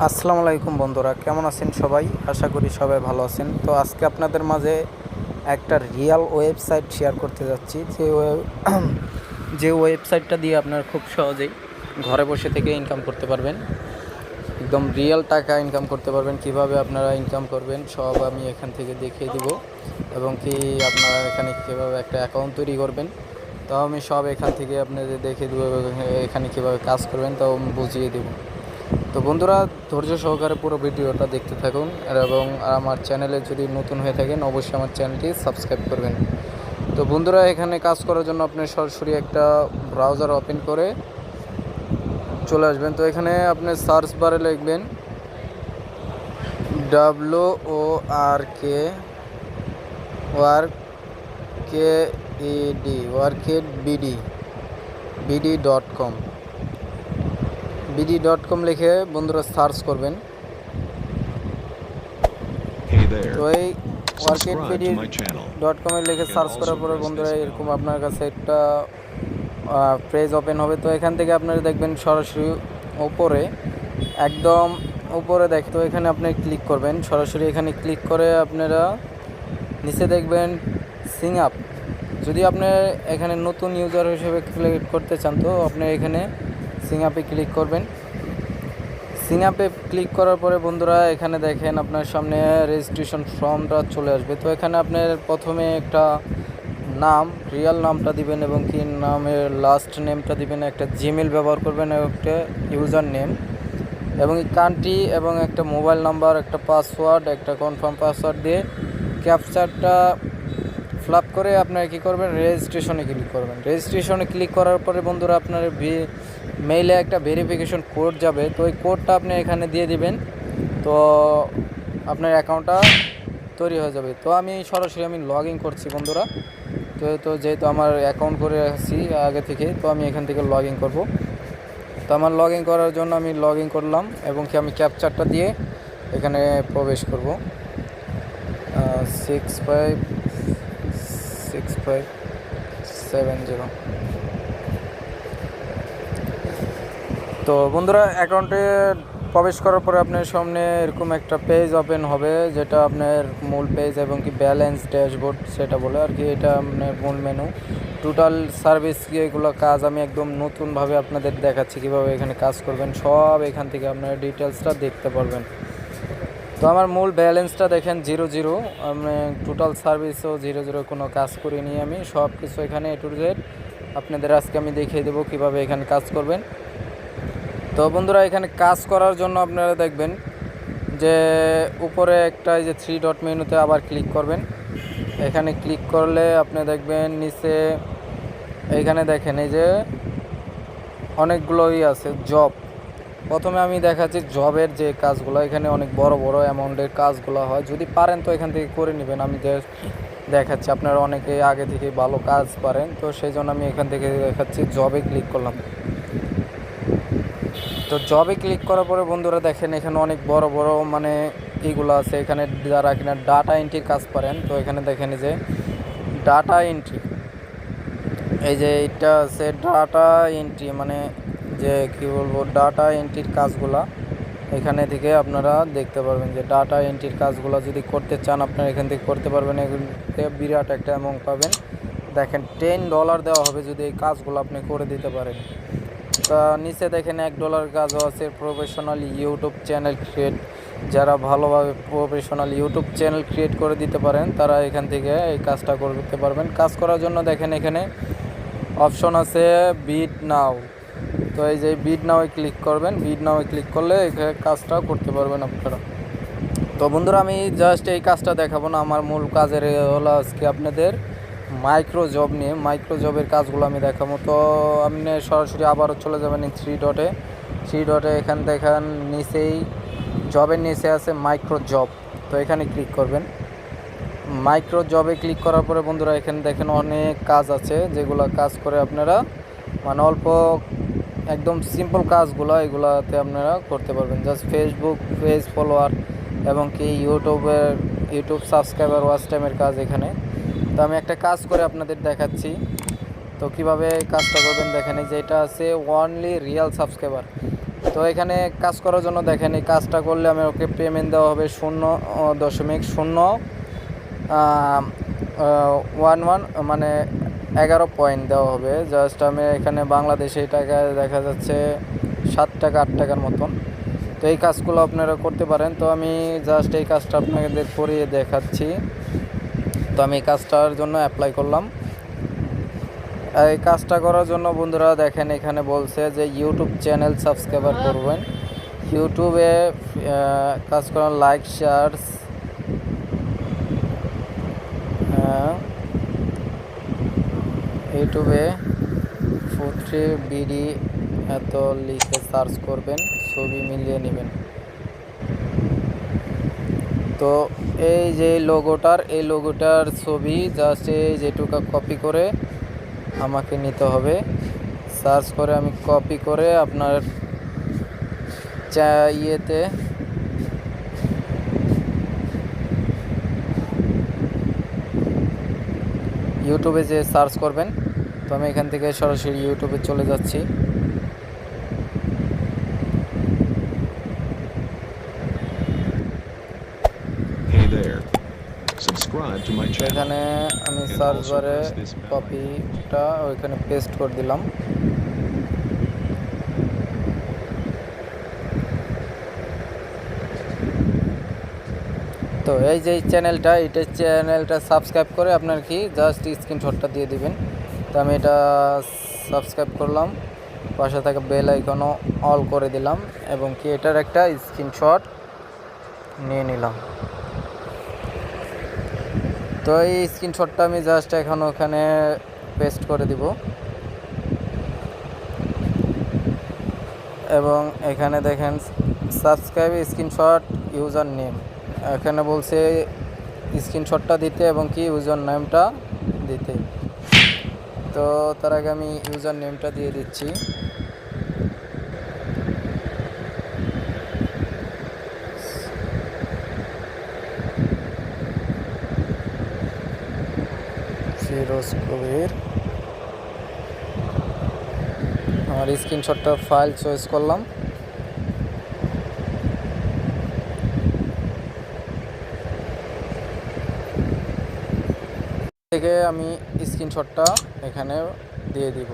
আসসালামু আলাইকুম বন্ধুরা, কেমন আছেন সবাই? আশা করি সবাই ভালো আছেন। তো আজকে আপনাদের মাঝে একটা রিয়েল ওয়েবসাইট শেয়ার করতে যাচ্ছি, যে ওয়েবসাইটটা দিয়ে আপনারা খুব সহজেই ঘরে বসে থেকে ইনকাম করতে পারবেন, একদম রিয়েল টাকা ইনকাম করতে পারবেন। কিভাবে আপনারা ইনকাম করবেন সব আমি এখান থেকে দেখিয়ে দিব, এবং কি আপনারা এখানে কীভাবে একটা অ্যাকাউন্ট তৈরি করবেন তাও আমি সব এখান থেকে আপনাদের দেখিয়ে দেবো, এবং এখানে কীভাবে কাজ করবেন তাও আমি বুঝিয়ে দেবো। তো বন্ধুরা, ধৈর্য সহকারে পুরো ভিডিওটা দেখতে থাকুন, এবং আমার চ্যানেলে যদি নতুন হয়ে থাকেন অবশ্যই আমার চ্যানেলটি সাবস্ক্রাইব করবেন। তো বন্ধুরা, এখানে কাজ করার জন্য আপনি সরাসরি একটা ব্রাউজার ওপেন করে চলে আসবেন। তো এখানে আপনি সার্চ বারে লিখবেন worked bd.com লিখে বন্ধুরা সার্চ করবেন। তো এই worked.bd.com লিখে সার্চ করার পরে বন্ধুরা এরকম আপনার কাছে একটা পেজ ওপেন হবে। তো এখান থেকে আপনারা দেখবেন সরাসরি উপরে, একদম উপরে দেখে, তো এখানে আপনি ক্লিক করবেন। সরাসরি এখানে ক্লিক করে আপনারা নিচে দেখবেন সিং আপ। যদি আপনি এখানে নতুন ইউজার হিসেবে ক্লিক করতে চান তো আপনি এখানে সিং আপে ক্লিক করবেন। সিং আপে ক্লিক করার পরে বন্ধুরা এখানে দেখেন আপনার সামনে রেজিস্ট্রেশন ফর্মটা চলে আসবে। তো এখানে আপনার প্রথমে একটা নাম, রিয়েল নামটা দিবেন, এবং কি নামের লাস্ট নেমটা দিবেন, একটা জিমেল ব্যবহার করবেন, একটা ইউজার নেম, এবং কান্ট্রি, এবং একটা মোবাইল নাম্বার, একটা পাসওয়ার্ড, একটা কনফার্ম পাসওয়ার্ড দিয়ে ক্যাপচারটা ফিল করে আপনারা কী করবেন, রেজিস্ট্রেশনে ক্লিক করবেন। রেজিস্ট্রেশনে ক্লিক করার পরে বন্ধুরা আপনার মেইলে একটা ভেরিফিকেশন কোড যাবে। তো ওই কোডটা আপনি এখানে দিয়ে দিবেন, তো আপনার অ্যাকাউন্টটা তৈরি হয়ে যাবে। তো আমি সরাসরি লগ ইন করছি বন্ধুরা। তো যেহেতু আমার অ্যাকাউন্ট করে আসছি আগে থেকে, তো আমি এখান থেকে লগ ইন করবো। তো আমার লগ ইন করার জন্য আমি লগ ইন করলাম, এবং কি আমি ক্যাপচারটা দিয়ে এখানে প্রবেশ করব। 656570। তো বন্ধুরা, অ্যাকাউন্টে প্রবেশ করার পরে আপনার সামনে এরকম একটা পেজ ওপেন হবে, যেটা আপনার মূল পেজ, এবং কি ব্যালেন্স ড্যাশবোর্ড সেটা বলে আর কি। এটা আপনার মূল মেনু, টোটাল সার্ভিস, এগুলো কাজ আমি একদম নতুনভাবে আপনাদের দেখাচ্ছি কীভাবে এখানে কাজ করবেন। সব এখান থেকে আপনারা ডিটেলসটা দেখতে পারবেন। তো আমার মূল ব্যালেন্সটা দেখেন 0 আমি টোটাল সার্ভিসও 0 কোনো কাজ করিনি। আমি সব কিছু এখানে A to Z আপনাদের আজকে আমি দেখিয়ে দেবো কীভাবে এখানে কাজ করবেন। তো বন্ধুরা, এখানে কাজ করার জন্য আপনারা দেখবেন যে উপরে একটা এই যে 3 ডট মেনুতে আবার ক্লিক করবেন। এখানে ক্লিক করলে আপনি দেখবেন নিচে এইখানে দেখেন এই যে অনেকগুলোই আছে জব। প্রথমে আমি দেখাচ্ছি জবের যে কাজগুলো, এখানে অনেক বড় বড় অ্যামাউন্টের কাজগুলো হয়। যদি পারেন তো এখান থেকে করে নেবেন। আমি দেখাচ্ছি, আপনারা অনেকে আগে থেকে ভালো কাজ পারেন, তো সেই জন্য আমি এখান থেকে দেখাচ্ছি। জবে ক্লিক করলাম। তো জবে ক্লিক করার পরে বন্ধুরা দেখেন এখানে অনেক বড় বড় মানে এইগুলো আছে। এখানে যারা কিনা ডাটা এন্ট্রির কাজ পারেন, তো এখানে দেখেন যে ডাটা এন্ট্রি, এই যে এটা আছে ডাটা এন্ট্রি, মানে যে কি বলবো, ডাটা এন্ট্রির কাজগুলা এখানে থেকে আপনারা দেখতে পারবেন। যে ডাটা এন্ট্রির কাজগুলো যদি করতে চান আপনারা এখান থেকে করতে পারবেন। এগুলোতে বিরাট একটা অ্যামাউন্ট পাবেন। দেখেন $10 দেওয়া হবে যদি এই কাজগুলো আপনি করে দিতে পারেন। তা নিচে দেখেন $1 কাজও আছে। প্রফেশনাল ইউটিউব চ্যানেল ক্রিয়েট, যারা ভালোভাবে প্রফেশনাল ইউটিউব চ্যানেল ক্রিয়েট করে দিতে পারেন তারা এখান থেকে এই কাজটা করতে পারবেন। কাজ করার জন্য দেখেন এখানে অপশন আছে বিড নাও। তো এই যে বিড নাওয়ে ক্লিক করবেন। বিড নাওয়ে ক্লিক করলে এখানে কাজটা করতে পারবেন আপনারা। তো বন্ধুরা, আমি জাস্ট এই কাজটা দেখাবো না, আমার মূল কাজের হলো আজকে আপনাদের মাইক্রো জব নিয়ে। মাইক্রো জবের কাজগুলো আমি দেখাবো। তো আপনি সরাসরি আবারও চলে যাবেন এই 3 ডটে। এখানে দেখেন নিচেই জবের নিচে আছে মাইক্রো জব। তো এখানে ক্লিক করবেন। মাইক্রো জবে ক্লিক করার পরে বন্ধুরা এখানে দেখেন অনেক কাজ আছে, যেগুলো কাজ করে আপনারা মানে অল্প একদম সিম্পল কাজগুলো এগুলাতে আপনারা করতে পারবেন। জাস্ট ফেসবুক পেজ ফলোয়ার, এবং কি ইউটিউব সাবস্ক্রাইবার, ওয়াচ টাইমের কাজ এখানে। তো আমি একটা কাজ করে আপনাদের দেখাচ্ছি। তো কিভাবে কাজটা করবেন দেখেন, এই যে এটা আছে অনলি রিয়েল সাবস্ক্রাইবার। তো এখানে কাজ করার জন্য দেখেন এই কাজটা করলে আমি ওকে পেমেন্ট দেওয়া হবে 0.011 মানে 11 পয়েন্ট দেওয়া হবে। জাস্ট আমি এখানে বাংলাদেশে টাকায় দেখা যাচ্ছে 7 টাকা 8 টাকার মতন। তো এই কাজগুলো আপনারা করতে পারেন। তো আমি জাস্ট এই কাজটা আপনাদের করিয়ে দেখাচ্ছি। তো আমি এই কাজটার জন্য অ্যাপ্লাই করলাম। এই কাজটা করার জন্য বন্ধুরা দেখেন এখানে বলছে যে ইউটিউব চ্যানেল সাবস্ক্রাইবার করবেন, ইউটিউবে কাজ করার, লাইক শেয়ার, ইউটিউবে ফুট্রি বিডি এত লিখে সার্চ করবেন, ছবি মিলিয়ে নেবেন। তো এই যে লোগোটার ছবি জাস্ট এই যেটুকু কপি করে আমাকে নিতে হবে। সার্চ করে আমি কপি করে আপনার ইয়েতে ইউটিউবে যে সার্চ করবেন। তো আমি এখান থেকে সরাসরি ইউটিউবে চলে যাচ্ছি। এখানে আমি সার্চ বারে কপিটা ওইখানে পেস্ট করে দিলাম। তো এই যে চ্যানেলটা সাবস্ক্রাইব করে আপনার কি জাস্ট স্ক্রিনশটটা দিয়ে দিবেন। তো আমি এটা সাবস্ক্রাইব করলাম, পাশে থাকা বেল আইকনও অল করে দিলাম এবং কি এটার একটা স্ক্রিনশট নিয়ে নিলাম। তো এই স্ক্রিনশটটা আমি জাস্ট এখন ওখানে পেস্ট করে দিব এবং এখানে দেখেন সাবস্ক্রাইব স্ক্রিনশট ইউজার নেম, এখানে বলছে স্ক্রিনশটটা দিতে এবং কি ইউজার নেমটা দিতে। তো তার আগে আমি ইউজার নেমটা দিয়ে দিচ্ছি। ফিরোজ কবির। আমার স্ক্রিনশটটা ফাইল চয়েস করলাম। থেকে আমি স্ক্রিনশটটা এখানে দিয়ে দিব।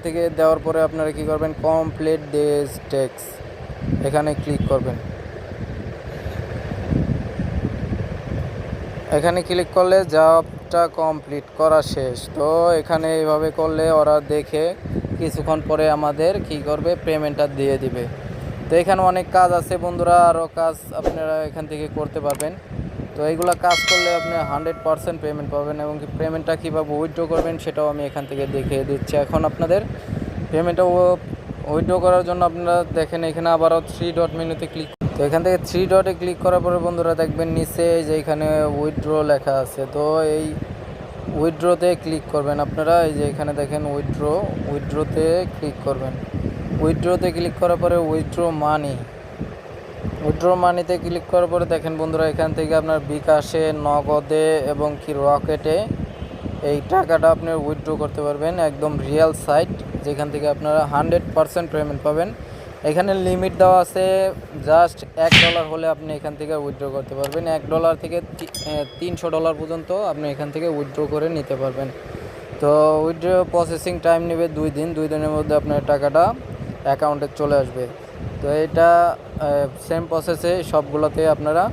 থেকে দেওয়ার পরে আপনারা কি করবেন, কমপ্লিট দিস টেক্সট এখানে ক্লিক করবেন। এখানে ক্লিক করলে জবটা কমপ্লিট করা শেষ। তো এখানে এইভাবে করলে ওরা দেখে কিছুক্ষণ পরে আমাদের কি করবে, পেমেন্টটা দিয়ে দিবে। তো এখানে অনেক কাজ আছে বন্ধুরা, আরও কাজ আপনারা এখান থেকে করতে পারবেন। তো এইগুলা কাজ করলে আপনি 100% পেমেন্ট পাবেন এবং পেমেন্টটা কীভাবে উইথড্র করবেন সেটাও আমি এখান থেকে দেখিয়ে দিচ্ছি। এখন আপনাদের পেমেন্টটা উইথড্র করার জন্য আপনারা দেখেন এখানে আবারও 3 ডট মেনুতে ক্লিক। তো এখান থেকে 3 ডটে ক্লিক করার পরে বন্ধুরা দেখবেন নিচে যে এখানে উইথড্র লেখা আছে। তো এই উইথড্রোতে ক্লিক করবেন আপনারা। এই যে এখানে দেখেন উইথড্রোতে ক্লিক করবেন। উইথড্রোতে ক্লিক করার পরে উইথড্র মানিতে ক্লিক করার পরে দেখেন বন্ধুরা এখান থেকে আপনার বিকাশে, নগদে এবং কি রকেটে এই টাকাটা আপনি উইথড্র করতে পারবেন। একদম রিয়েল সাইট যেখান থেকে আপনারা 100% পেমেন্ট পাবেন। এখানে লিমিট দেওয়া আছে, জাস্ট $1 হলে আপনি এখান থেকে উইথড্র করতে পারবেন। $1 থেকে $300 পর্যন্ত আপনি এখান থেকে উইথড্র করে নিতে পারবেন। তো উইথড্র প্রসেসিং টাইম নেবে 2 দিন। 2 দিনের মধ্যে আপনার টাকাটা অ্যাকাউন্টে চলে আসবে। তো এটা সেম প্রসেসে সবগুলোতে আপনারা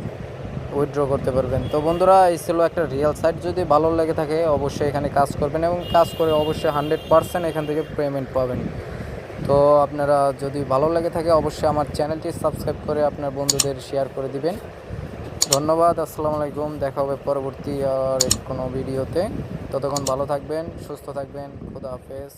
উইথড্র করতে পারবেন। তো বন্ধুরা এই ছিল একটা রিয়েল সাইট। যদি ভালো লেগে থাকে অবশ্যই এখানে কাজ করবেন এবং কাজ করে অবশ্যই 100% এখান থেকে পেমেন্ট পাবেন। তো আপনারা যদি ভালো লেগে থাকে অবশ্যই আমার চ্যানেলটি সাবস্ক্রাইব করে আপনার বন্ধুদের শেয়ার করে দিবেন। ধন্যবাদ। আসসালামু আলাইকুম। দেখা হবে পরবর্তী আর কোনো ভিডিওতে। ততক্ষণ ভালো থাকবেন, সুস্থ থাকবেন। খোদা হাফেজ।